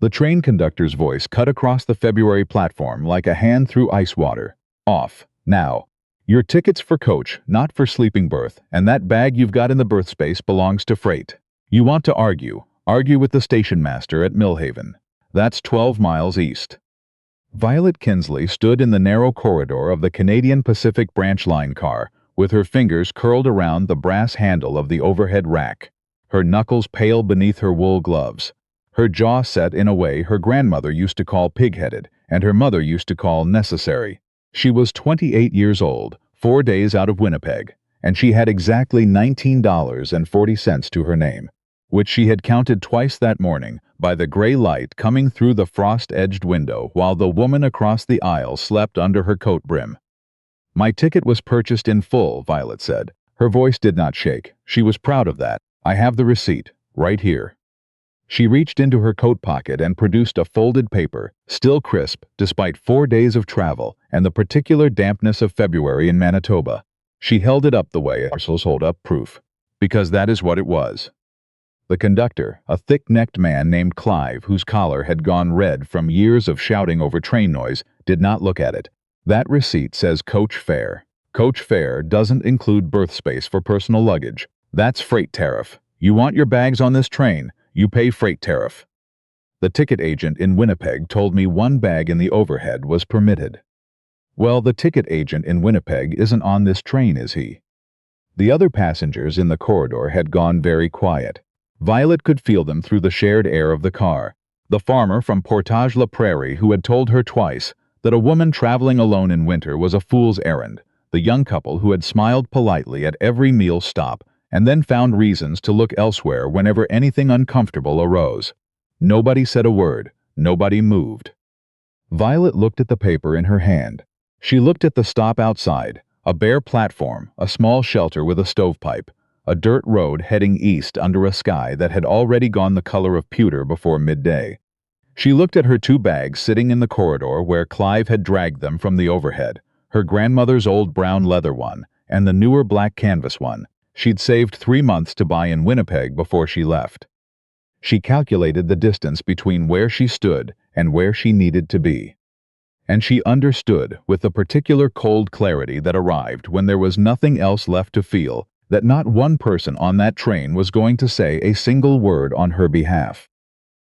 The train conductor's voice cut across the February platform like a hand through ice water. Off. Now. Your ticket's for coach, not for sleeping berth, and that bag you've got in the berth space belongs to freight. You want to argue. Argue with the station master at Millhaven. That's 12 miles east. Violet Kinsley stood in the narrow corridor of the Canadian Pacific Branch Line car, with her fingers curled around the brass handle of the overhead rack, her knuckles pale beneath her wool gloves, her jaw set in a way her grandmother used to call pig-headed and her mother used to call necessary. She was 28 years old, 4 days out of Winnipeg, and she had exactly $19.40 to her name, which she had counted twice that morning by the gray light coming through the frost-edged window while the woman across the aisle slept under her coat brim. My ticket was purchased in full, Violet said. Her voice did not shake. She was proud of that. I have the receipt, right here. She reached into her coat pocket and produced a folded paper, still crisp despite 4 days of travel and the particular dampness of February in Manitoba. She held it up the way parcels hold up proof, because that is what it was. The conductor, a thick-necked man named Clive, whose collar had gone red from years of shouting over train noise, did not look at it. That receipt says coach fare. Coach fare doesn't include berth space for personal luggage. That's freight tariff. You want your bags on this train, you pay freight tariff. The ticket agent in Winnipeg told me one bag in the overhead was permitted. Well, the ticket agent in Winnipeg isn't on this train, is he? The other passengers in the corridor had gone very quiet. Violet could feel them through the shared air of the car. The farmer from Prairie who had told her twice that a woman traveling alone in winter was a fool's errand. The young couple who had smiled politely at every meal stop and then found reasons to look elsewhere whenever anything uncomfortable arose. Nobody said a word. Nobody moved. Violet looked at the paper in her hand. She looked at the stop outside, a bare platform, a small shelter with a stovepipe, a dirt road heading east under a sky that had already gone the color of pewter before midday. She looked at her 2 bags sitting in the corridor where Clive had dragged them from the overhead, her grandmother's old brown leather one and the newer black canvas one she'd saved 3 months to buy in Winnipeg before she left. She calculated the distance between where she stood and where she needed to be. And she understood, with the particular cold clarity that arrived when there was nothing else left to feel, that not one person on that train was going to say a single word on her behalf.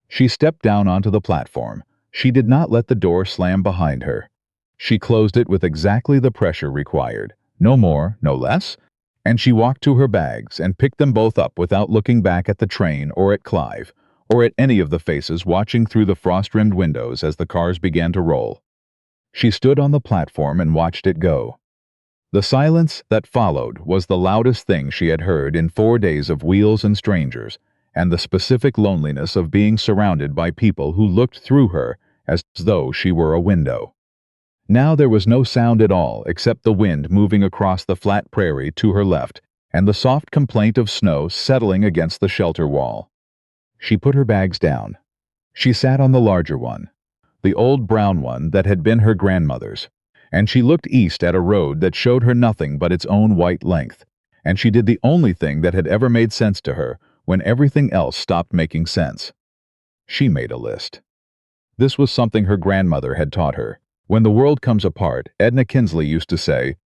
She stepped down onto the platform. She did not let the door slam behind her. She closed it with exactly the pressure required, no more, no less, and she walked to her bags and picked them both up without looking back at the train or at Clive, or at any of the faces watching through the frost-rimmed windows as the cars began to roll. She stood on the platform and watched it go. The silence that followed was the loudest thing she had heard in 4 days of wheels and strangers, and the specific loneliness of being surrounded by people who looked through her as though she were a window. Now there was no sound at all except the wind moving across the flat prairie to her left and the soft complaint of snow settling against the shelter wall. She put her bags down. She sat on the larger one, the old brown one that had been her grandmother's, and she looked east at a road that showed her nothing but its own white length, and she did the only thing that had ever made sense to her when everything else stopped making sense. She made a list. This was something her grandmother had taught her. When the world comes apart, Edna Kinsley used to say,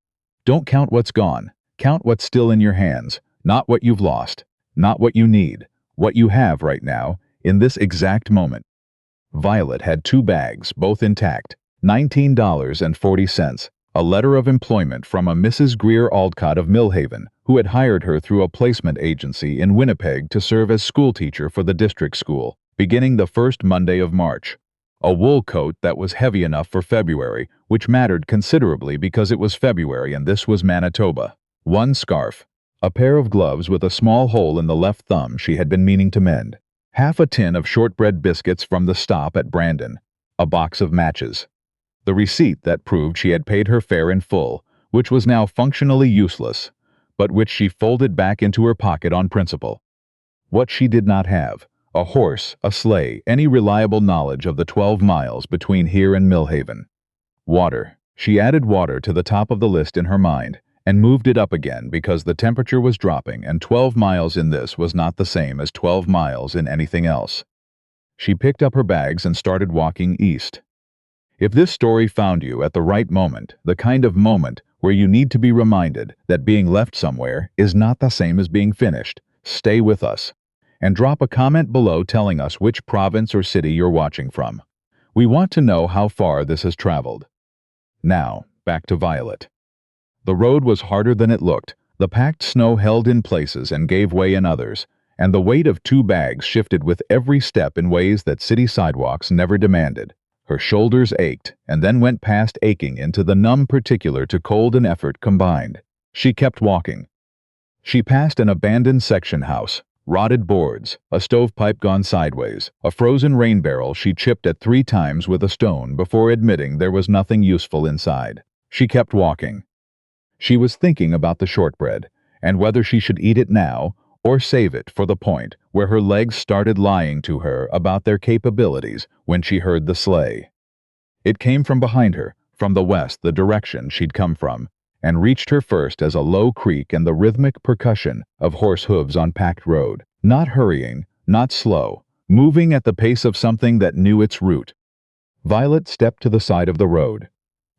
"Don't count what's gone, count what's still in your hands, not what you've lost, not what you need, what you have right now, in this exact moment." Violet had 2 bags, both intact, $19.40, a letter of employment from a Mrs. Greer Aldcott of Millhaven, who had hired her through a placement agency in Winnipeg to serve as schoolteacher for the district school, beginning the first Monday of March. A wool coat that was heavy enough for February, which mattered considerably because it was February and this was Manitoba. 1 scarf. A pair of gloves with a small hole in the left thumb she had been meaning to mend. Half a tin of shortbread biscuits from the stop at Brandon. A box of matches. The receipt that proved she had paid her fare in full, which was now functionally useless, but which she folded back into her pocket on principle. What she did not have: a horse, a sleigh, any reliable knowledge of the 12 miles between here and Millhaven. Water. She added water to the top of the list in her mind, and moved it up again because the temperature was dropping and 12 miles in this was not the same as 12 miles in anything else. She picked up her bags and started walking east. If this story found you at the right moment, the kind of moment where you need to be reminded that being left somewhere is not the same as being finished, stay with us. And drop a comment below telling us which province or city you're watching from. We want to know how far this has traveled. Now, back to Violet. The road was harder than it looked. The packed snow held in places and gave way in others, and the weight of 2 bags shifted with every step in ways that city sidewalks never demanded. Her shoulders ached, and then went past aching into the numb particular to cold and effort combined. She kept walking. She passed an abandoned section house, rotted boards, a stovepipe gone sideways, a frozen rain barrel she chipped at 3 times with a stone before admitting there was nothing useful inside. She kept walking. She was thinking about the shortbread, and whether she should eat it now or save it for the point where her legs started lying to her about their capabilities when she heard the sleigh. It came from behind her, from the west, the direction she'd come from, and reached her first as a low creak and the rhythmic percussion of horse hooves on packed road, not hurrying, not slow, moving at the pace of something that knew its route. Violet stepped to the side of the road.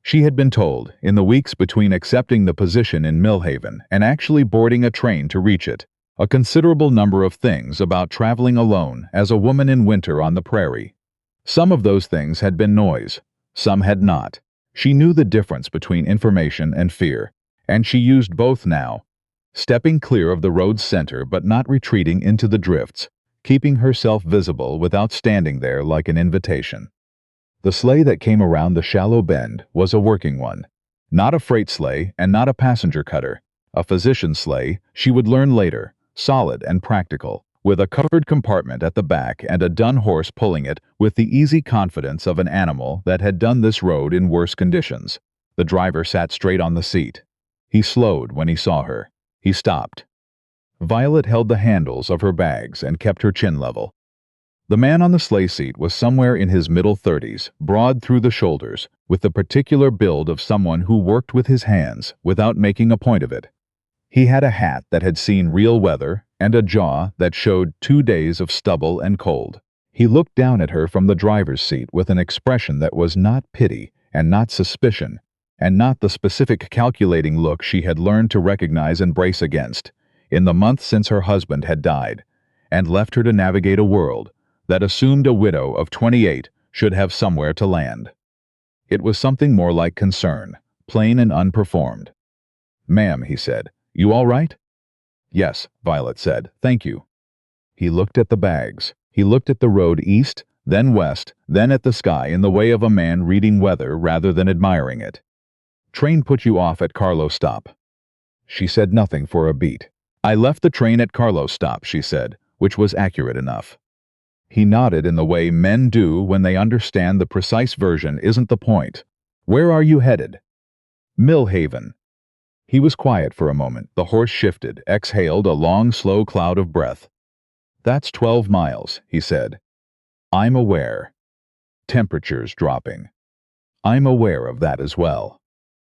She had been told, in the weeks between accepting the position in Millhaven and actually boarding a train to reach it, a considerable number of things about traveling alone as a woman in winter on the prairie. Some of those things had been noise, some had not. She knew the difference between information and fear, and she used both now, stepping clear of the road's center but not retreating into the drifts, keeping herself visible without standing there like an invitation. The sleigh that came around the shallow bend was a working one, not a freight sleigh and not a passenger cutter, a physician's sleigh, she would learn later, solid and practical, with a covered compartment at the back and a dun horse pulling it with the easy confidence of an animal that had done this road in worse conditions. The driver sat straight on the seat. He slowed when he saw her. He stopped. Violet held the handles of her bags and kept her chin level. The man on the sleigh seat was somewhere in his middle 30s, broad through the shoulders, with the particular build of someone who worked with his hands without making a point of it. He had a hat that had seen real weather and a jaw that showed 2 days of stubble and cold. He looked down at her from the driver's seat with an expression that was not pity and not suspicion, and not the specific calculating look she had learned to recognize and brace against in the months since her husband had died, and left her to navigate a world that assumed a widow of 28 should have somewhere to land. It was something more like concern, plain and unperformed. "Ma'am," he said, "you all right?" "Yes," Violet said, "thank you." He looked at the bags. He looked at the road east, then west, then at the sky in the way of a man reading weather rather than admiring it. "Train put you off at Carlow Stop." She said nothing for a beat. "I left the train at Carlow Stop," she said, which was accurate enough. He nodded in the way men do when they understand the precise version isn't the point. "Where are you headed?" "Millhaven." He was quiet for a moment. The horse shifted, exhaled a long, slow cloud of breath. "That's 12 miles, he said. "I'm aware." Temperatures dropping. "I'm aware of that as well."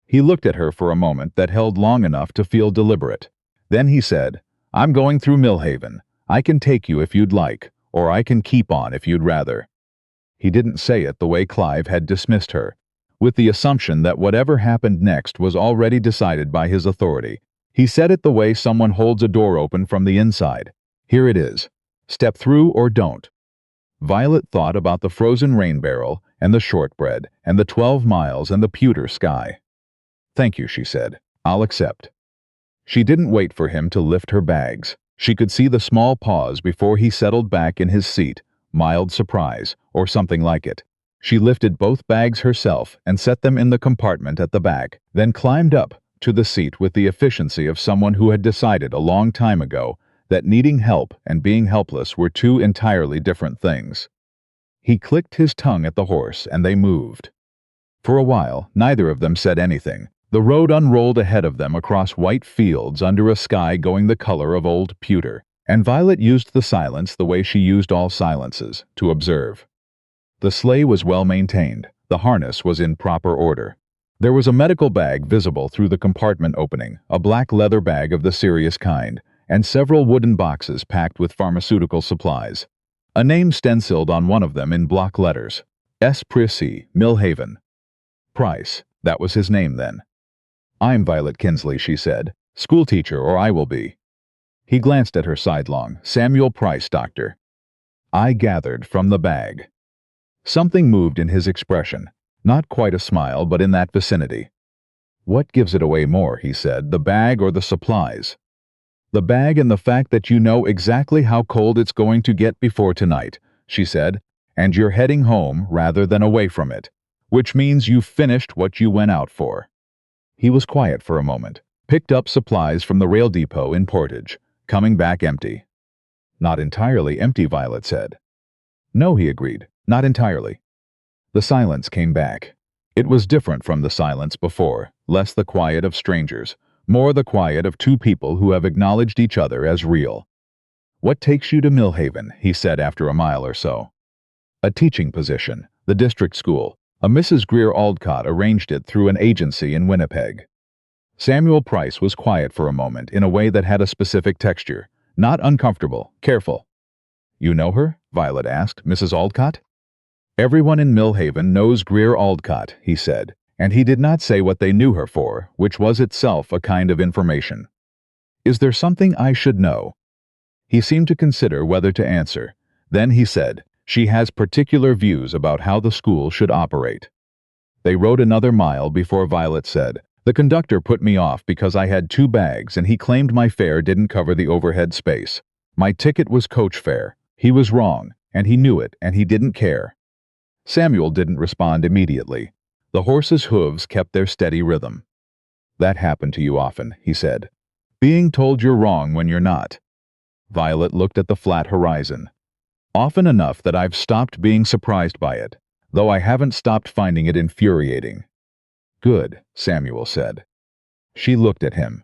He looked at her for a moment that held long enough to feel deliberate. Then he said, "I'm going through Millhaven. I can take you if you'd like, or I can keep on if you'd rather." He didn't say it the way Clive had dismissed her, with the assumption that whatever happened next was already decided by his authority. He said it the way someone holds a door open from the inside. "Here it is. Step through or don't." Violet thought about the frozen rain barrel and the shortbread and the 12 miles and the pewter sky. "Thank you," she said. "I'll accept." She didn't wait for him to lift her bags. She could see the small pause before he settled back in his seat, mild surprise, or something like it. She lifted both bags herself and set them in the compartment at the back, then climbed up to the seat with the efficiency of someone who had decided a long time ago that needing help and being helpless were 2 entirely different things. He clicked his tongue at the horse and they moved. For a while, neither of them said anything. The road unrolled ahead of them across white fields under a sky going the color of old pewter, and Violet used the silence the way she used all silences, to observe. The sleigh was well maintained. The harness was in proper order. There was a medical bag visible through the compartment opening, a black leather bag of the serious kind, and several wooden boxes packed with pharmaceutical supplies. A name stenciled on one of them in block letters. S. Prairie, Millhaven. Price, that was his name then. "I'm Violet Kinsley," she said. "Schoolteacher, or I will be." He glanced at her sidelong. "Samuel Price, doctor." I gathered from the bag. Something moved in his expression. Not quite a smile, but in that vicinity. "What gives it away more," he said, "the bag or the supplies?" "The bag and the fact that you know exactly how cold it's going to get before tonight," she said, "and you're heading home rather than away from it, which means you've finished what you went out for." He was quiet for a moment, picked up supplies from the rail depot in Portage, coming back empty. "Not entirely empty," Violet said. "No," he agreed, "not entirely." The silence came back. It was different from the silence before, less the quiet of strangers, more the quiet of two people who have acknowledged each other as real. "What takes you to Millhaven?" he said after a mile or so. "A teaching position, the district school. A Mrs. Greer Aldcott arranged it through an agency in Winnipeg." Samuel Price was quiet for a moment in a way that had a specific texture, not uncomfortable, careful. "You know her?" Violet asked. "Mrs. Aldcott?" "Everyone in Millhaven knows Greer Aldcott," he said, and he did not say what they knew her for, which was itself a kind of information. "Is there something I should know?" He seemed to consider whether to answer. Then he said, "She has particular views about how the school should operate." They rode another mile before Violet said, "The conductor put me off because I had 2 bags and he claimed my fare didn't cover the overhead space. My ticket was coach fare. He was wrong, and he knew it, and he didn't care." Samuel didn't respond immediately. The horse's hooves kept their steady rhythm. "That happened to you often," he said. "Being told you're wrong when you're not." Violet looked at the flat horizon. "Often enough that I've stopped being surprised by it, though I haven't stopped finding it infuriating." "Good," Samuel said. She looked at him.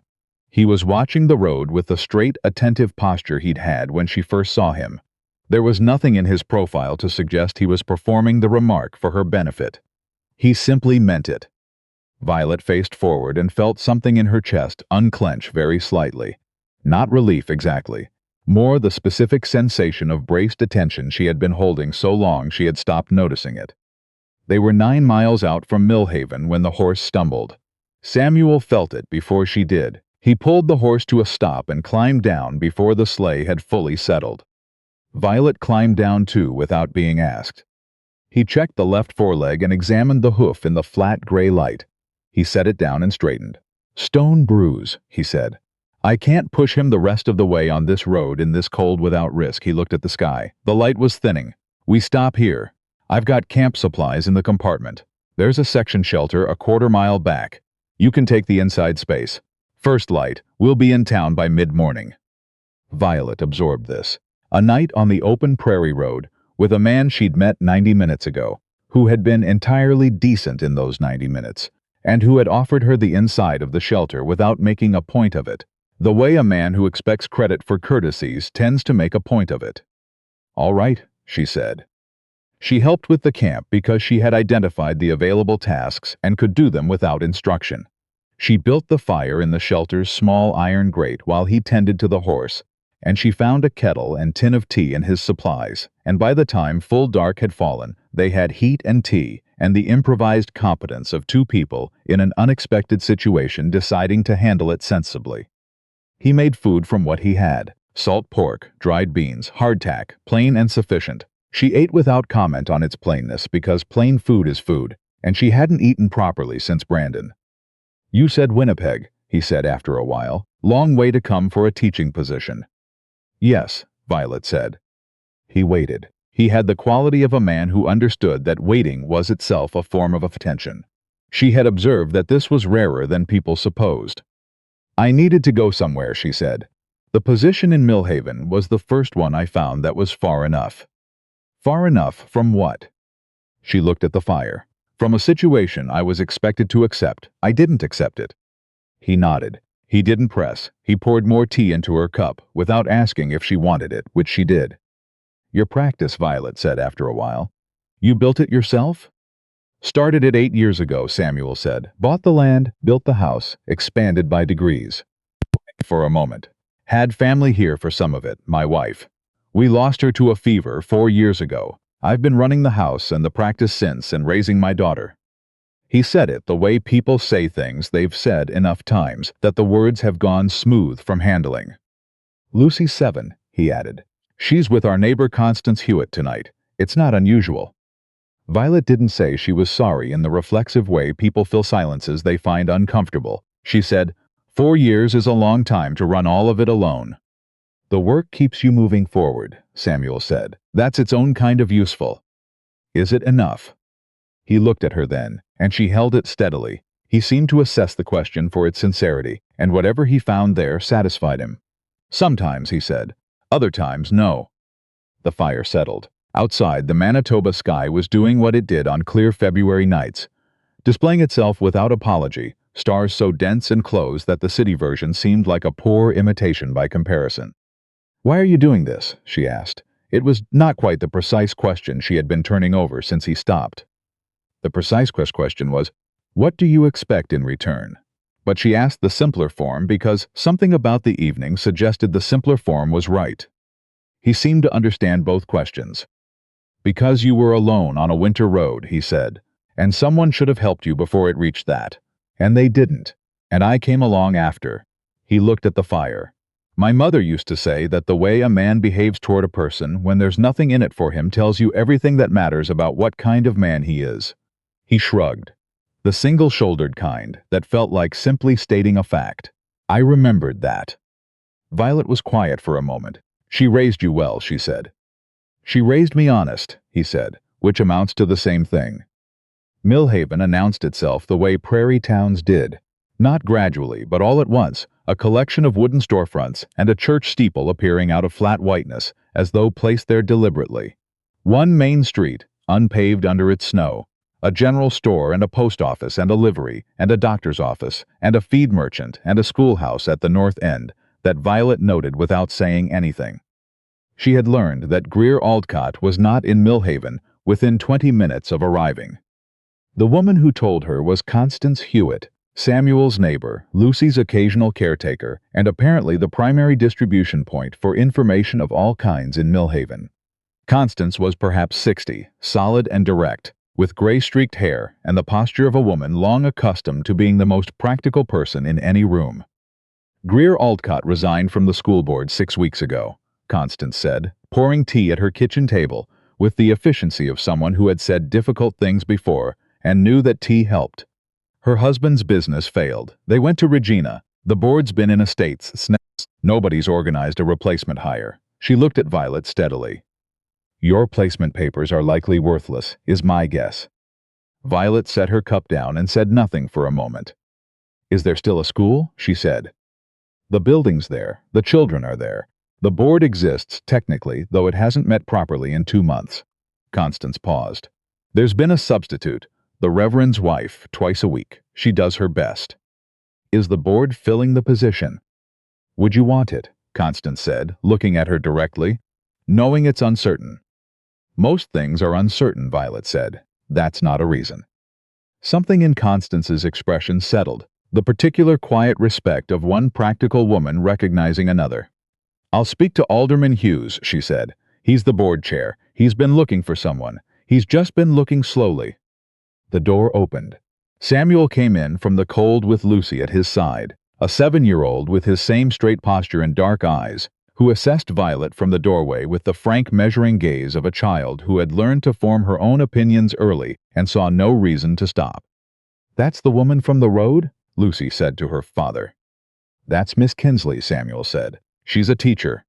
He was watching the road with the straight, attentive posture he'd had when she first saw him. There was nothing in his profile to suggest he was performing the remark for her benefit. He simply meant it. Violet faced forward and felt something in her chest unclench very slightly. Not relief exactly. More the specific sensation of braced attention she had been holding so long she had stopped noticing it. They were 9 miles out from Millhaven when the horse stumbled. Samuel felt it before she did. He pulled the horse to a stop and climbed down before the sleigh had fully settled. Violet climbed down too without being asked. He checked the left foreleg and examined the hoof in the flat gray light. He set it down and straightened. "Stone bruise," he said. "I can't push him the rest of the way on this road in this cold without risk." He looked at the sky. The light was thinning. "We stop here. I've got camp supplies in the compartment. There's a section shelter a 1/4 mile back. You can take the inside space. First light, we'll be in town by mid-morning." Violet absorbed this. A night on the open Prairie road, with a man she'd met 90 minutes ago, who had been entirely decent in those 90 minutes, and who had offered her the inside of the shelter without making a point of it, the way a man who expects credit for courtesies tends to make a point of it. "All right," she said. She helped with the camp because she had identified the available tasks and could do them without instruction. She built the fire in the shelter's small iron grate while he tended to the horse, and she found a kettle and tin of tea in his supplies, and by the time full dark had fallen, they had heat and tea and the improvised competence of 2 people in an unexpected situation deciding to handle it sensibly. He made food from what he had: salt pork, dried beans, hardtack, plain and sufficient. She ate without comment on its plainness because plain food is food, and she hadn't eaten properly since Brandon. "You said Winnipeg," he said after a while. "Long way to come for a teaching position." "Yes," Violet said. He waited. He had the quality of a man who understood that waiting was itself a form of attention. She had observed that this was rarer than people supposed. "I needed to go somewhere," she said. "The position in Millhaven was the first one I found that was far enough." "Far enough from what?" She looked at the fire. "From a situation I was expected to accept. I didn't accept it." He nodded. He didn't press. He poured more tea into her cup, without asking if she wanted it, which she did. "Your practice," Violet said after a while. "You built it yourself?" "Started it 8 years ago," Samuel said. "Bought the land, built the house, expanded by degrees." For a moment. "Had family here for some of it, my wife. We lost her to a fever 4 years ago. I've been running the house and the practice since and raising my daughter." He said it the way people say things they've said enough times that the words have gone smooth from handling. "Lucy's 7, he added. "She's with our neighbor Constance Hewitt tonight. It's not unusual." Violet didn't say she was sorry in the reflexive way people fill silences they find uncomfortable. She said, "4 years is a long time to run all of it alone." "The work keeps you moving forward," Samuel said. "That's its own kind of useful." "Is it enough?" He looked at her then, and she held it steadily. He seemed to assess the question for its sincerity, and whatever he found there satisfied him. "Sometimes," he said. "Other times, no." The fire settled. Outside, the Manitoba sky was doing what it did on clear February nights, displaying itself without apology, stars so dense and close that the city version seemed like a poor imitation by comparison. "Why are you doing this?" she asked. It was not quite the precise question she had been turning over since he stopped. The precise question was, "What do you expect in return?" But she asked the simpler form because something about the evening suggested the simpler form was right. He seemed to understand both questions. "Because you were alone on a winter road," he said, "and someone should have helped you before it reached that. And they didn't. And I came along after." He looked at the fire. "My mother used to say that the way a man behaves toward a person when there's nothing in it for him tells you everything that matters about what kind of man he is." He shrugged. The single-shouldered kind that felt like simply stating a fact. "I remembered that." Violet was quiet for a moment. "She raised you well," she said. "She raised me honest," he said, "which amounts to the same thing." Millhaven announced itself the way prairie towns did. Not gradually, but all at once, a collection of wooden storefronts and a church steeple appearing out of flat whiteness, as though placed there deliberately. One main street, unpaved under its snow. A general store and a post office and a livery and a doctor's office and a feed merchant and a schoolhouse at the north end that Violet noted without saying anything. She had learned that Greer Aldcott was not in Millhaven within 20 minutes of arriving. The woman who told her was Constance Hewitt, Samuel's neighbor, Lucy's occasional caretaker, and apparently the primary distribution point for information of all kinds in Millhaven. Constance was perhaps 60, solid and direct, with gray-streaked hair and the posture of a woman long accustomed to being the most practical person in any room. "Greer Aldcott resigned from the school board 6 weeks ago," Constance said, pouring tea at her kitchen table with the efficiency of someone who had said difficult things before and knew that tea helped. "Her husband's business failed. They went to Regina. The board's been in a state's snaps. Nobody's organized a replacement hire." She looked at Violet steadily. "Your placement papers are likely worthless, is my guess." Violet set her cup down and said nothing for a moment. "Is there still a school?" she said. "The building's there. The children are there. The board exists, technically, though it hasn't met properly in 2 months." Constance paused. "There's been a substitute, the Reverend's wife, twice a week. She does her best." "Is the board filling the position?" "Would you want it?" Constance said, looking at her directly. "Knowing it's uncertain." "Most things are uncertain," Violet said. "That's not a reason." Something in Constance's expression settled, the particular quiet respect of one practical woman recognizing another. "I'll speak to Alderman Hughes," she said. "He's the board chair. He's been looking for someone. He's just been looking slowly." The door opened. Samuel came in from the cold with Lucy at his side, a 7-year-old with his same straight posture and dark eyes, who assessed Violet from the doorway with the frank measuring gaze of a child who had learned to form her own opinions early and saw no reason to stop. "That's the woman from the road?" Lucy said to her father. "That's Miss Kinsley," Samuel said. "She's a teacher."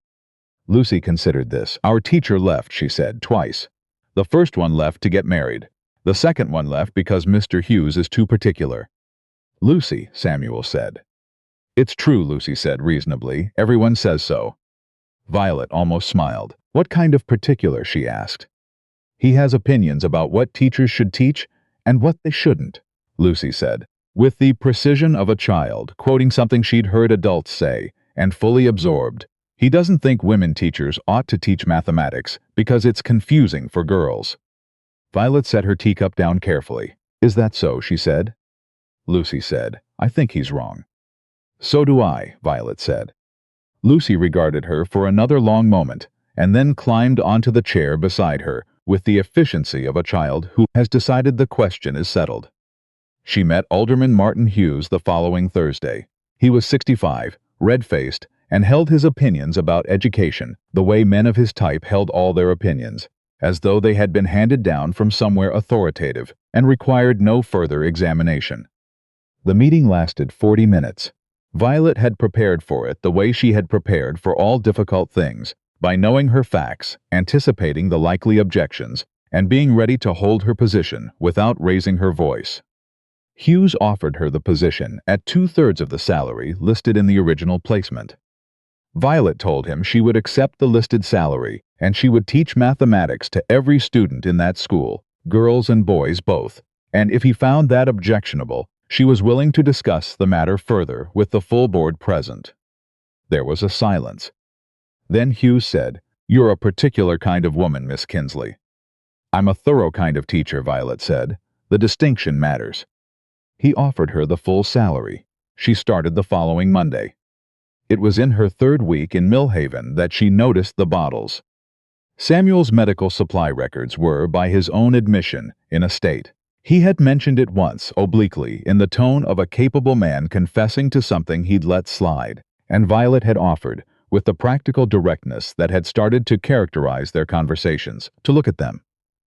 Lucy considered this. "Our teacher left," she said, "twice. The first one left to get married. The second one left because Mr. Hughes is too particular." "Lucy," Samuel said. "It's true," Lucy said reasonably. "Everyone says so." Violet almost smiled. "What kind of particular?" she asked. "He has opinions about what teachers should teach and what they shouldn't," Lucy said, with the precision of a child, quoting something she'd heard adults say, and fully absorbed. "He doesn't think women teachers ought to teach mathematics because it's confusing for girls." Violet set her teacup down carefully. "Is that so?" she said. Lucy said, "I think he's wrong." "So do I," Violet said. Lucy regarded her for another long moment, and then climbed onto the chair beside her with the efficiency of a child who has decided the question is settled. She met Alderman Martin Hughes the following Thursday. He was 65, red-faced, and held his opinions about education the way men of his type held all their opinions, as though they had been handed down from somewhere authoritative and required no further examination. The meeting lasted 40 minutes. Violet had prepared for it the way she had prepared for all difficult things, by knowing her facts, anticipating the likely objections, and being ready to hold her position without raising her voice. Hughes offered her the position at 2/3 of the salary listed in the original placement. Violet told him she would accept the listed salary and she would teach mathematics to every student in that school, girls and boys both, and if he found that objectionable, she was willing to discuss the matter further with the full board present. There was a silence. Then Hughes said, "You're a particular kind of woman, Miss Kinsley." "I'm a thorough kind of teacher," Violet said. "The distinction matters." He offered her the full salary. She started the following Monday. It was in her 3rd week in Millhaven that she noticed the bottles. Samuel's medical supply records were, by his own admission, in a state. He had mentioned it once, obliquely, in the tone of a capable man confessing to something he'd let slide, and Violet had offered, with the practical directness that had started to characterize their conversations, to look at them.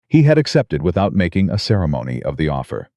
He had accepted without making a ceremony of the offer.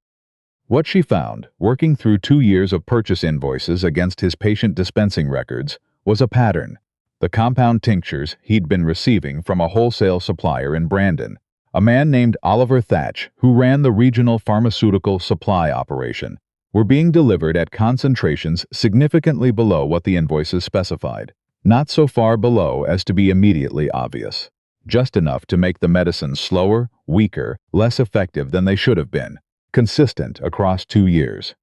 What she found, working through 2 years of purchase invoices against his patient dispensing records, was a pattern. The compound tinctures he'd been receiving from a wholesale supplier in Brandon, a man named Oliver Thatch, who ran the regional pharmaceutical supply operation, were being delivered at concentrations significantly below what the invoices specified, not so far below as to be immediately obvious, just enough to make the medicines slower, weaker, less effective than they should have been, consistent across 2 years.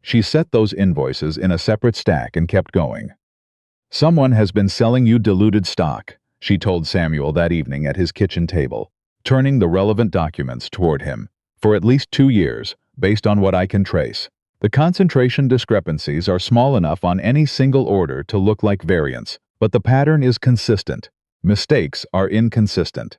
She set those invoices in a separate stack and kept going. "Someone has been selling you diluted stock," she told Samuel that evening at his kitchen table, turning the relevant documents toward him. "For at least 2 years, based on what I can trace. The concentration discrepancies are small enough on any single order to look like variance, but the pattern is consistent. Mistakes are inconsistent."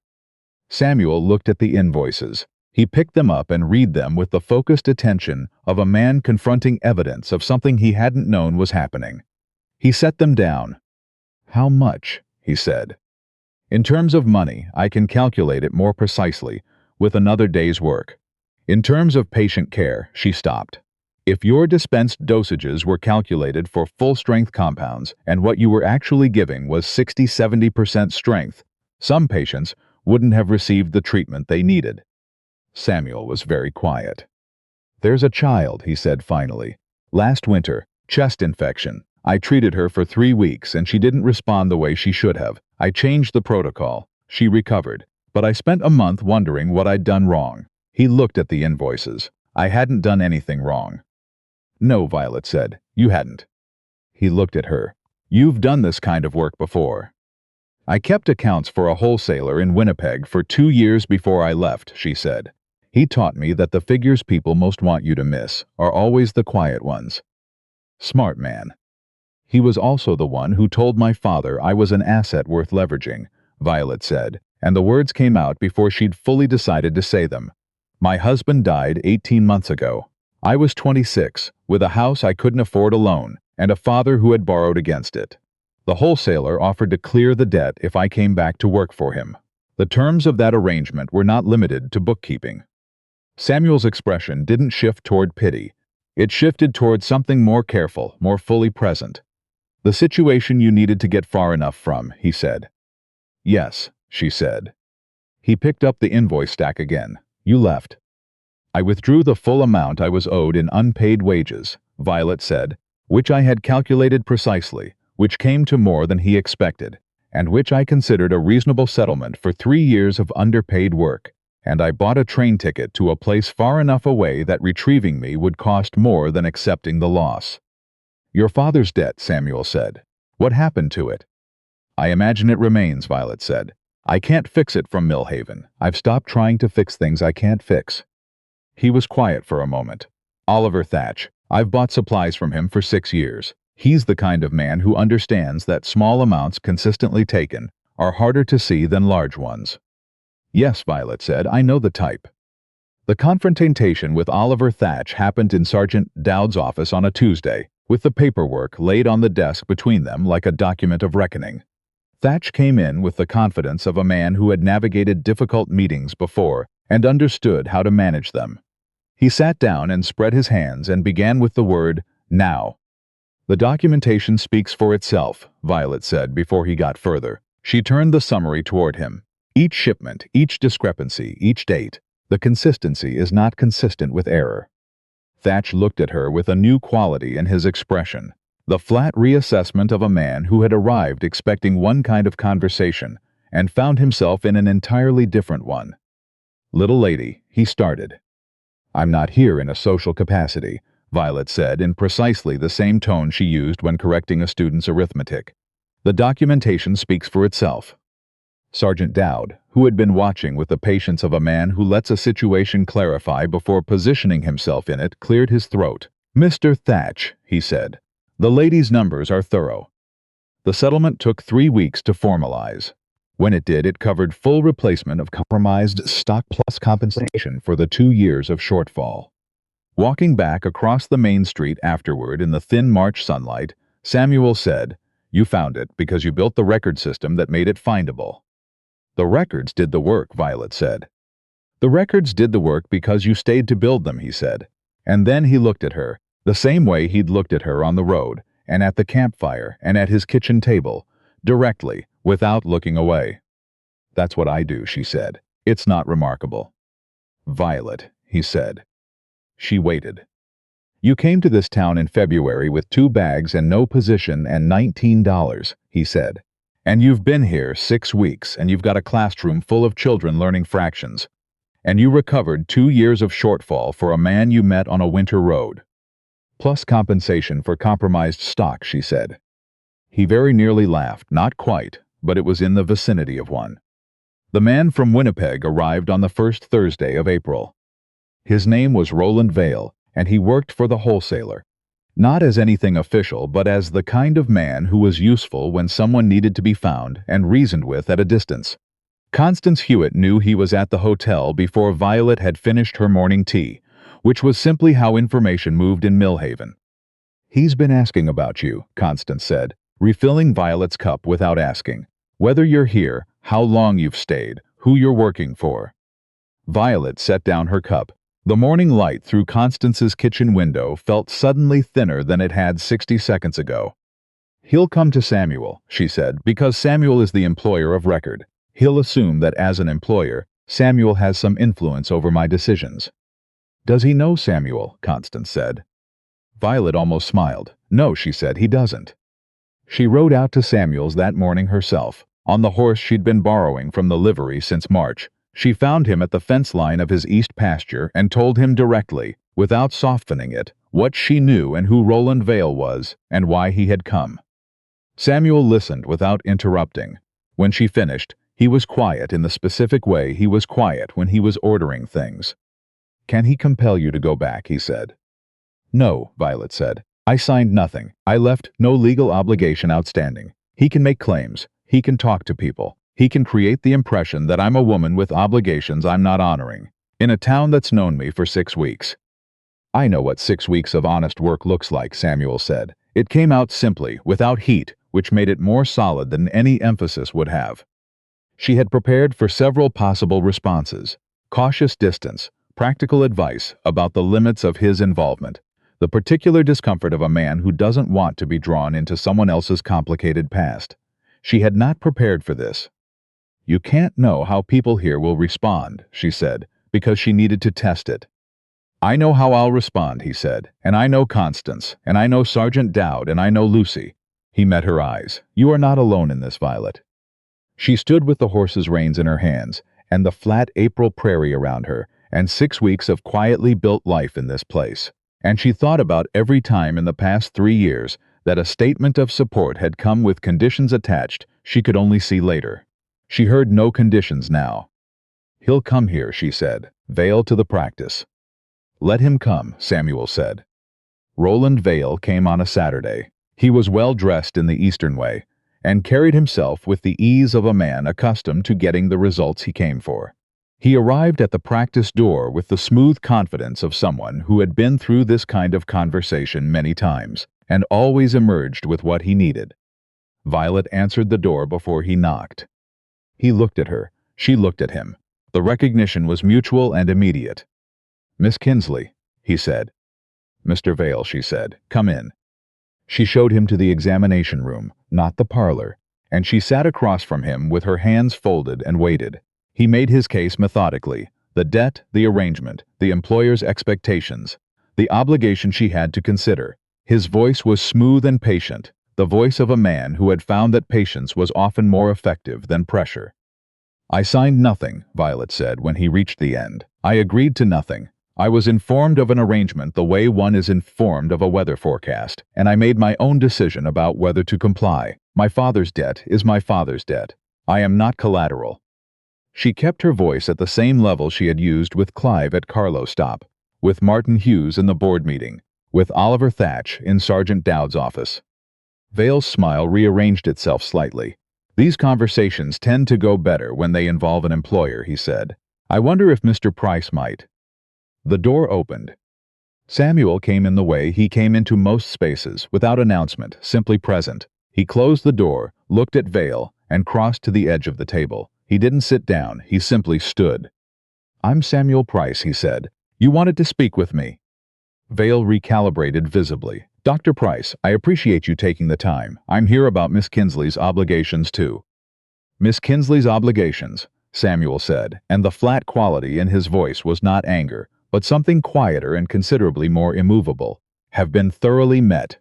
Samuel looked at the invoices. He picked them up and read them with the focused attention of a man confronting evidence of something he hadn't known was happening. He set them down. "How much?" he said. "In terms of money, I can calculate it more precisely, with another day's work. In terms of patient care," she stopped. "If your dispensed dosages were calculated for full-strength compounds and what you were actually giving was 60–70% strength, some patients wouldn't have received the treatment they needed." Samuel was very quiet. "There's a child," he said finally. "Last winter, chest infection. I treated her for 3 weeks and she didn't respond the way she should have. I changed the protocol. She recovered. But I spent a month wondering what I'd done wrong." He looked at the invoices. "I hadn't done anything wrong." "No," Violet said, "you hadn't." He looked at her. "You've done this kind of work before." "I kept accounts for a wholesaler in Winnipeg for 2 years before I left," she said. "He taught me that the figures people most want you to miss are always the quiet ones." Smart man. "He was also the one who told my father I was an asset worth leveraging," Violet said, and the words came out before she'd fully decided to say them. "My husband died 18 months ago. I was 26, with a house I couldn't afford alone, and a father who had borrowed against it. The wholesaler offered to clear the debt if I came back to work for him. The terms of that arrangement were not limited to bookkeeping." Samuel's expression didn't shift toward pity. It shifted toward something more careful, more fully present. "The situation you needed to get far enough from," he said. "Yes," she said. He picked up the invoice stack again. "You left." "I withdrew the full amount I was owed in unpaid wages," Violet said, "which I had calculated precisely, which came to more than he expected, and which I considered a reasonable settlement for 3 years of underpaid work. And I bought a train ticket to a place far enough away that retrieving me would cost more than accepting the loss." "Your father's debt," Samuel said. "What happened to it?" "I imagine it remains," Violet said. "I can't fix it from Millhaven. I've stopped trying to fix things I can't fix." He was quiet for a moment. "Oliver Thatch. I've bought supplies from him for 6 years. He's the kind of man who understands that small amounts consistently taken are harder to see than large ones. Yes, Violet said, I know the type. The confrontation with Oliver Thatch happened in Sergeant Dowd's office on a Tuesday, with the paperwork laid on the desk between them like a document of reckoning. Thatch came in with the confidence of a man who had navigated difficult meetings before and understood how to manage them. He sat down and spread his hands and began with the word, now. The documentation speaks for itself, Violet said before he got further. She turned the summary toward him. Each shipment, each discrepancy, each date. The consistency is not consistent with error. Thatch looked at her with a new quality in his expression, the flat reassessment of a man who had arrived expecting one kind of conversation and found himself in an entirely different one. Little lady, he started. I'm not here in a social capacity, Violet said in precisely the same tone she used when correcting a student's arithmetic. The documentation speaks for itself. Sergeant Dowd, who had been watching with the patience of a man who lets a situation clarify before positioning himself in it, cleared his throat. Mr. Thatch, he said, the lady's numbers are thorough. The settlement took 3 weeks to formalize. When it did, it covered full replacement of compromised stock plus compensation for the 2 years of shortfall. Walking back across the main street afterward in the thin March sunlight, Samuel said, You found it because you built the record system that made it findable. The records did the work, Violet said. The records did the work because you stayed to build them, he said. And then he looked at her, the same way he'd looked at her on the road, and at the campfire, and at his kitchen table, directly, without looking away. That's what I do, she said. It's not remarkable. Violet, he said. She waited. You came to this town in February with 2 bags and no position and $19, he said. And you've been here 6 weeks, and you've got a classroom full of children learning fractions. And you recovered 2 years of shortfall for a man you met on a winter road. Plus compensation for compromised stock, she said. He very nearly laughed, not quite, but it was in the vicinity of one. The man from Winnipeg arrived on the first Thursday of April. His name was Roland Vale, and he worked for the wholesaler. Not as anything official, but as the kind of man who was useful when someone needed to be found and reasoned with at a distance. Constance Hewitt knew he was at the hotel before Violet had finished her morning tea, which was simply how information moved in Millhaven. He's been asking about you, Constance said, refilling Violet's cup without asking. Whether you're here, how long you've stayed, who you're working for. Violet set down her cup. The morning light through Constance's kitchen window felt suddenly thinner than it had 60 seconds ago. He'll come to Samuel, she said, because Samuel is the employer of record. He'll assume that as an employer, Samuel has some influence over my decisions. Does he know Samuel? Constance said. Violet almost smiled. No, she said, he doesn't. She rode out to Samuel's that morning herself, on the horse she'd been borrowing from the livery since March. She found him at the fence line of his east pasture and told him directly, without softening it, what she knew and who Roland Vale was and why he had come. Samuel listened without interrupting. When she finished, he was quiet in the specific way he was quiet when he was ordering things. Can he compel you to go back, he said. No, Violet said. I signed nothing. I left no legal obligation outstanding. He can make claims. He can talk to people. He can create the impression that I'm a woman with obligations I'm not honoring, in a town that's known me for 6 weeks. I know what 6 weeks of honest work looks like, Samuel said. It came out simply, without heat, which made it more solid than any emphasis would have. She had prepared for several possible responses. Cautious distance, practical advice about the limits of his involvement, the particular discomfort of a man who doesn't want to be drawn into someone else's complicated past. She had not prepared for this. You can't know how people here will respond, she said, because she needed to test it. I know how I'll respond, he said, and I know Constance, and I know Sergeant Dowd, and I know Lucy. He met her eyes. You are not alone in this, Violet. She stood with the horse's reins in her hands, and the flat April prairie around her, and 6 weeks of quietly built life in this place. And she thought about every time in the past 3 years that a statement of support had come with conditions attached she could only see later. She heard no conditions now. He'll come here, she said, Vale to the practice. Let him come, Samuel said. Roland Vale came on a Saturday. He was well dressed in the Eastern way, and carried himself with the ease of a man accustomed to getting the results he came for. He arrived at the practice door with the smooth confidence of someone who had been through this kind of conversation many times, and always emerged with what he needed. Violet answered the door before he knocked. He looked at her. She looked at him. The recognition was mutual and immediate. "Miss Kinsley," he said. "Mr. Vale," she said. "Come in." She showed him to the examination room, not the parlor, and she sat across from him with her hands folded and waited. He made his case methodically: the debt, the arrangement, the employer's expectations, the obligation she had to consider. His voice was smooth and patient, the voice of a man who had found that patience was often more effective than pressure. "I signed nothing," Violet said when he reached the end. "I agreed to nothing. I was informed of an arrangement the way one is informed of a weather forecast, and I made my own decision about whether to comply. My father's debt is my father's debt. I am not collateral." She kept her voice at the same level she had used with Clive at Carlow Stop, with Martin Hughes in the board meeting, with Oliver Thatch in Sergeant Dowd's office. Vale's smile rearranged itself slightly. "These conversations tend to go better when they involve an employer," he said. "I wonder if Mr. Price might—" The door opened. Samuel came in the way he came into most spaces, without announcement, simply present. He closed the door, looked at Vale, and crossed to the edge of the table. He didn't sit down, he simply stood. "I'm Samuel Price," he said. "You wanted to speak with me." Vale recalibrated visibly. "Dr. Price, I appreciate you taking the time. I'm here about Miss Kinsley's obligations too." "Miss Kinsley's obligations," Samuel said, and the flat quality in his voice was not anger, but something quieter and considerably more immovable, "have been thoroughly met.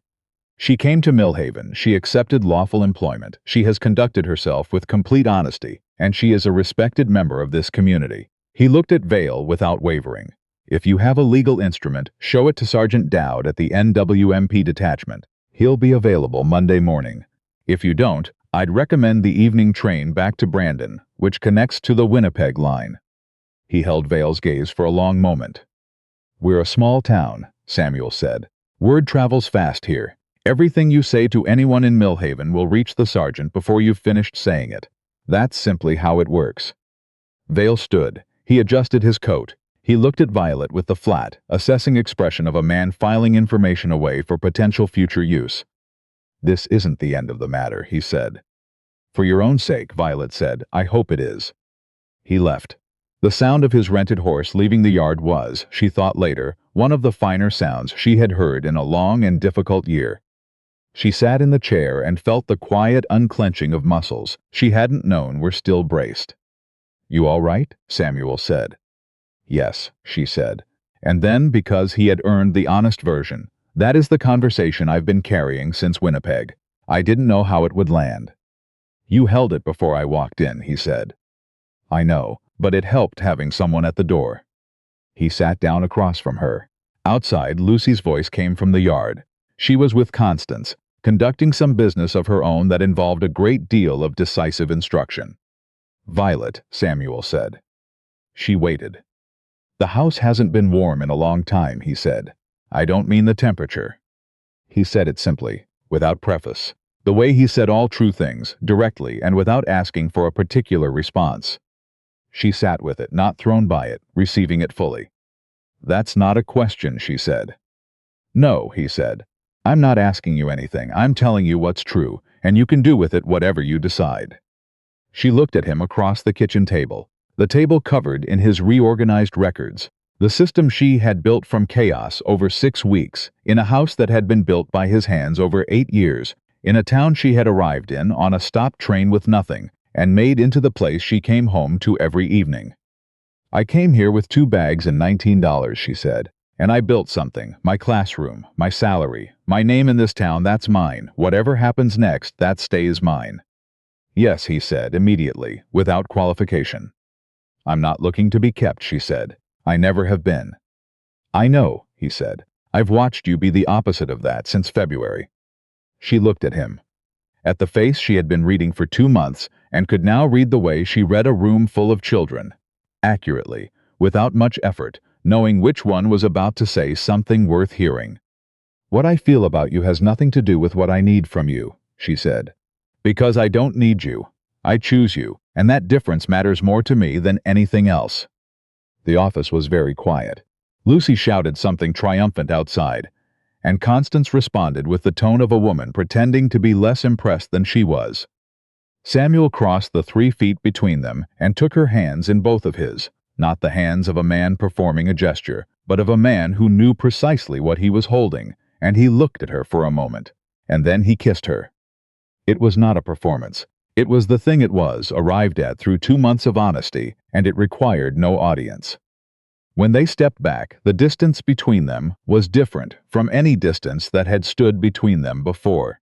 She came to Millhaven, she accepted lawful employment, she has conducted herself with complete honesty, and she is a respected member of this community." He looked at Vale without wavering. "If you have a legal instrument, show it to Sergeant Dowd at the NWMP detachment. He'll be available Monday morning. If you don't, I'd recommend the evening train back to Brandon, which connects to the Winnipeg line." He held Vale's gaze for a long moment. "We're a small town," Samuel said. "Word travels fast here. Everything you say to anyone in Millhaven will reach the sergeant before you've finished saying it. That's simply how it works." Vale stood. He adjusted his coat. He looked at Violet with the flat, assessing expression of a man filing information away for potential future use. "This isn't the end of the matter," he said. "For your own sake," Violet said, "I hope it is." He left. The sound of his rented horse leaving the yard was, she thought later, one of the finer sounds she had heard in a long and difficult year. She sat in the chair and felt the quiet unclenching of muscles she hadn't known were still braced. "You all right?" Samuel said. "Yes," she said. And then, because he had earned the honest version, "That is the conversation I've been carrying since Winnipeg. I didn't know how it would land." "You held it before I walked in," he said. "I know, but it helped having someone at the door." He sat down across from her. Outside, Lucy's voice came from the yard. She was with Constance, conducting some business of her own that involved a great deal of decisive instruction. "Violet," Samuel said. She waited. "The house hasn't been warm in a long time," he said. "I don't mean the temperature." He said it simply, without preface, the way he said all true things, directly and without asking for a particular response. She sat with it, not thrown by it, receiving it fully. "That's not a question," she said. "No," he said. "I'm not asking you anything. I'm telling you what's true, and you can do with it whatever you decide." She looked at him across the kitchen table, the table covered in his reorganized records, the system she had built from chaos over 6 weeks, in a house that had been built by his hands over 8 years, in a town she had arrived in on a stopped train with nothing, and made into the place she came home to every evening. "I came here with 2 bags and $19, she said. "And I built something, my classroom, my salary, my name in this town, that's mine. Whatever happens next, that stays mine." "Yes," he said, immediately, without qualification. "I'm not looking to be kept," she said. "I never have been." "I know," he said. "I've watched you be the opposite of that since February." She looked at him. At the face she had been reading for 2 months, and could now read the way she read a room full of children, accurately, without much effort, knowing which one was about to say something worth hearing. "What I feel about you has nothing to do with what I need from you," she said. Because I don't need you. I choose you, and that difference matters more to me than anything else." The office was very quiet. Lucy shouted something triumphant outside, and Constance responded with the tone of a woman pretending to be less impressed than she was. Samuel crossed the 3 feet between them and took her hands in both of his, not the hands of a man performing a gesture, but of a man who knew precisely what he was holding, and he looked at her for a moment, and then he kissed her. It was not a performance. It was the thing it was, arrived at through 2 months of honesty, and it required no audience. When they stepped back, the distance between them was different from any distance that had stood between them before.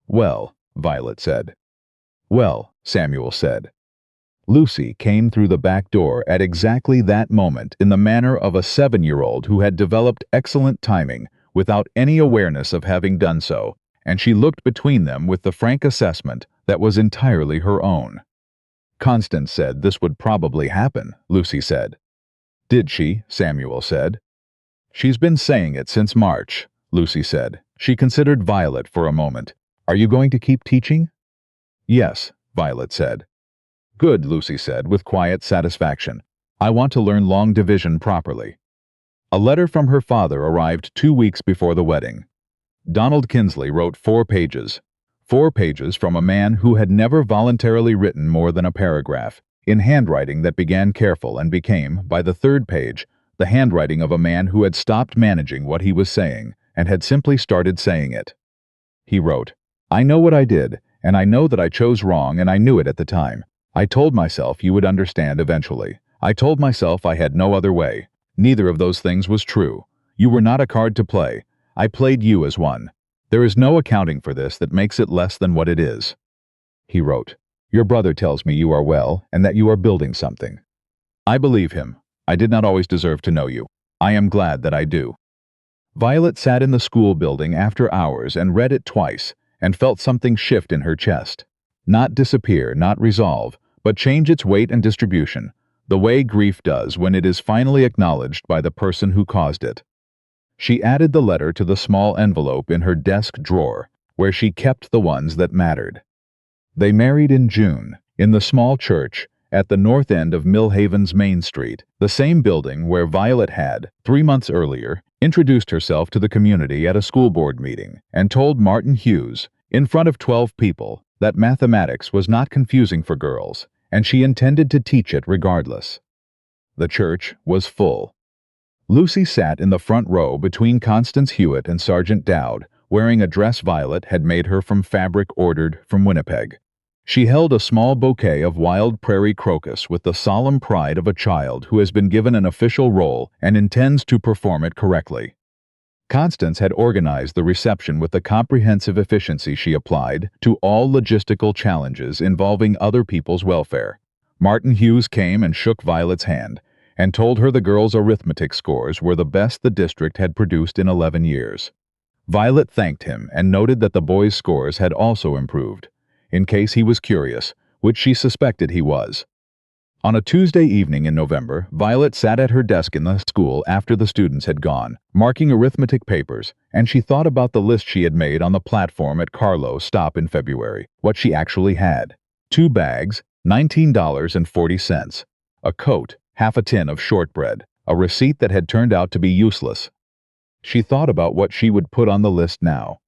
"Well," Violet said. "Well," Samuel said. Lucy came through the back door at exactly that moment in the manner of a 7-year-old who had developed excellent timing without any awareness of having done so, and she looked between them with the frank assessment that was entirely her own. "Constance said this would probably happen," Lucy said. "Did she?" Samuel said. "She's been saying it since March," Lucy said. She considered Violet for a moment. "Are you going to keep teaching?" "Yes," Violet said. "Good," Lucy said with quiet satisfaction. "I want to learn long division properly." A letter from her father arrived 2 weeks before the wedding. Donald Kinsley wrote 4 pages. 4 pages from a man who had never voluntarily written more than a paragraph, in handwriting that began careful and became, by the 3rd page, the handwriting of a man who had stopped managing what he was saying and had simply started saying it. He wrote, "I know what I did, and I know that I chose wrong, and I knew it at the time. I told myself you would understand eventually. I told myself I had no other way. Neither of those things was true. You were not a card to play. I played you as one. There is no accounting for this that makes it less than what it is." He wrote, "Your brother tells me you are well and that you are building something. I believe him. I did not always deserve to know you. I am glad that I do." Violet sat in the school building after hours and read it twice and felt something shift in her chest. Not disappear, not resolve, but change its weight and distribution, the way grief does when it is finally acknowledged by the person who caused it. She added the letter to the small envelope in her desk drawer, where she kept the ones that mattered. They married in June, in the small church at the north end of Millhaven's Main Street, the same building where Violet had, 3 months earlier, introduced herself to the community at a school board meeting and told Martin Hughes, in front of 12 people, that mathematics was not confusing for girls, and she intended to teach it regardless. The church was full. Lucy sat in the front row between Constance Hewitt and Sergeant Dowd, wearing a dress Violet had made her from fabric ordered from Winnipeg. She held a small bouquet of wild prairie crocus with the solemn pride of a child who has been given an official role and intends to perform it correctly. Constance had organized the reception with the comprehensive efficiency she applied to all logistical challenges involving other people's welfare. Martin Hughes came and shook Violet's hand, and told her the girls' arithmetic scores were the best the district had produced in 11 years. Violet thanked him and noted that the boys' scores had also improved, in case he was curious, which she suspected he was. On a Tuesday evening in November, Violet sat at her desk in the school after the students had gone, marking arithmetic papers, and she thought about the list she had made on the platform at Carlow stop in February, what she actually had. 2 bags, $19.40, a coat, half a tin of shortbread, a receipt that had turned out to be useless. She thought about what she would put on the list now.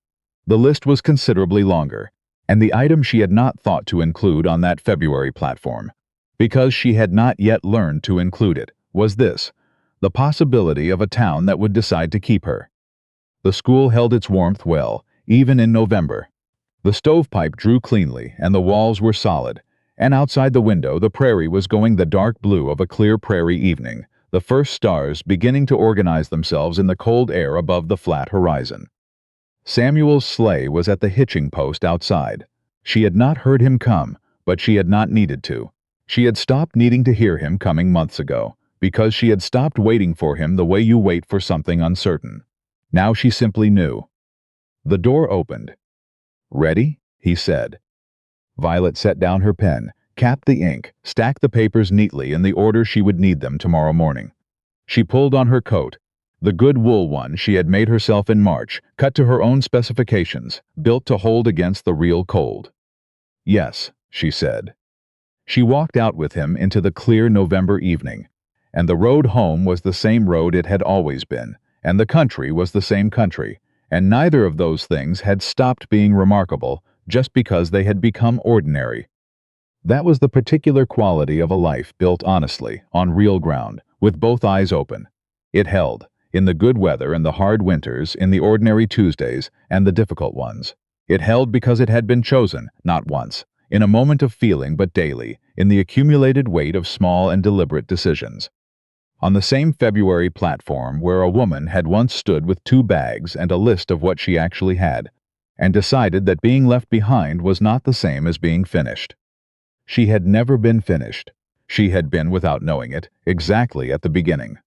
The list was considerably longer, and the item she had not thought to include on that February platform, because she had not yet learned to include it, was this: the possibility of a town that would decide to keep her. The school held its warmth well, even in November. The stovepipe drew cleanly, and the walls were solid, and outside the window the prairie was going the dark blue of a clear prairie evening, the first stars beginning to organize themselves in the cold air above the flat horizon. Samuel's sleigh was at the hitching post outside. She had not heard him come, but she had not needed to. She had stopped needing to hear him coming months ago, because she had stopped waiting for him the way you wait for something uncertain. Now she simply knew. The door opened. "Ready?" he said. Violet set down her pen, capped the ink, stacked the papers neatly in the order she would need them tomorrow morning. She pulled on her coat, the good wool one she had made herself in March, cut to her own specifications, built to hold against the real cold. Yes, she said. She walked out with him into the clear November evening, and the road home was the same road it had always been, and the country was the same country, and neither of those things had stopped being remarkable just because they had become ordinary. That was the particular quality of a life built honestly, on real ground, with both eyes open. It held, in the good weather and the hard winters, in the ordinary Tuesdays and the difficult ones. It held because it had been chosen, not once, in a moment of feeling, but daily, in the accumulated weight of small and deliberate decisions. On the same February platform where a woman had once stood with 2 bags and a list of what she actually had, and decided that being left behind was not the same as being finished. She had never been finished. She had been, without knowing it, exactly at the beginning.